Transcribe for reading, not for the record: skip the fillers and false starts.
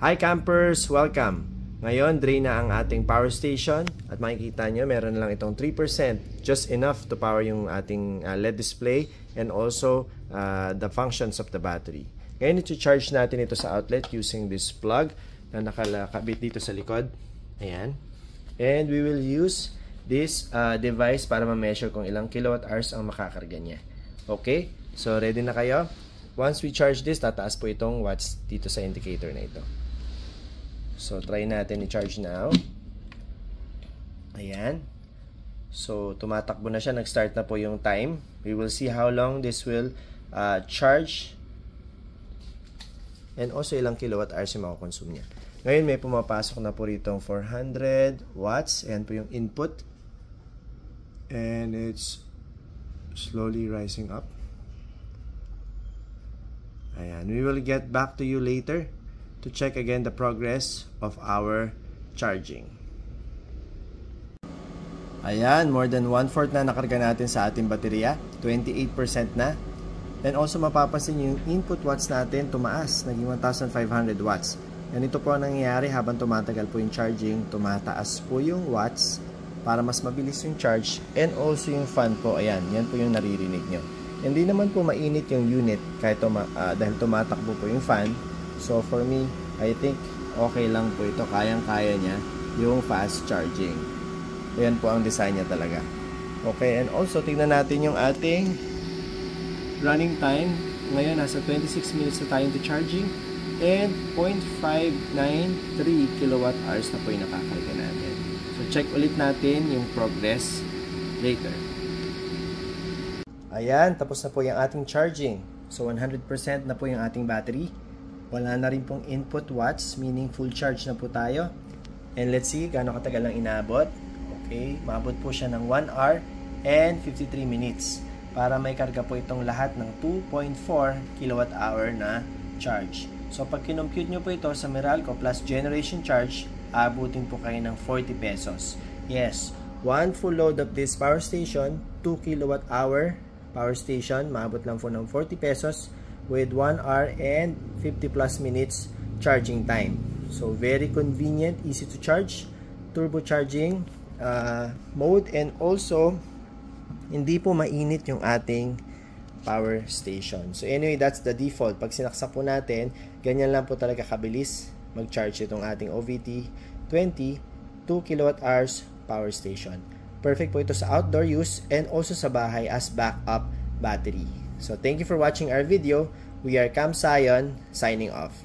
Hi campers! Welcome! Ngayon, drain na ang ating power station at makikita nyo, meron lang itong 3%, just enough to power yung ating LED display and also the functions of the battery. Ngayon, ito-charge natin ito sa outlet using this plug na nakalakabit dito sa likod. Ayan. And we will use this device para ma-measure kung ilang kilowatt hours ang makakarga niya. Okay? So, ready na kayo? Once we charge this, tataas po itong watts dito sa indicator na ito. So, try natin i-charge now. Ayan. So, tumatakbo na siya. Nag-start na po yung time. We will see how long this will charge. And also, ilang kilowatt hours yung makakonsume niya. Ngayon, may pumapasok na po rito 400 watts. Ayan po yung input. And it's slowly rising up. Ayan. We will get back to you later to check again the progress of our charging. Ayan, more than 1/4 na nakarga natin sa ating baterya. 28% na. And also mapapansin yung input watts natin tumaas, naging 1,500 watts. And ito po ang nangyayari habang tumatagal po yung charging, tumataas po yung watts para mas mabilis yung charge. And also yung fan po, ayan, yan po yung naririnig nyo. Hindi naman po mainit yung unit kahit dahil tumatakbo po yung fan. So for me, I think okay lang po ito. Kayang-kaya niya yung fast charging. Ayan po ang design niya talaga. Okay, and also tingnan natin yung ating running time. Ngayon, nasa 26 minutes na tayo to charging. And 0.593 kilowatt hours na po yung nakakarga natin. So check ulit natin yung progress later. Ayan, tapos na po yung ating charging. So 100% na po yung ating battery. Wala na rin pong input watts, meaning full charge na po tayo. And let's see gaano katagal lang inaabot. Okay, maabot po siya ng 1 hour and 53 minutes para may karga po itong lahat ng 2.4 kilowatt hour na charge. So pag kinompute nyo po ito sa Meralco plus generation charge, aabutin po kayo ng 40 pesos. Yes, one full load of this power station, 2 kilowatt hour power station, maabot lang po ng 40 pesos with 1 hour and 50 plus minutes charging time. So very convenient, easy to charge, turbo charging mode, and also hindi po mainit yung ating power station. So anyway, that's the default. Pag sinaksak po natin, ganyan lang po talaga kabilis mag-charge itong ating OVT-20 2 kilowatt hours power station. Perfect po ito sa outdoor use and also sa bahay as backup battery. So thank you for watching our video. We are Cam Sion signing off.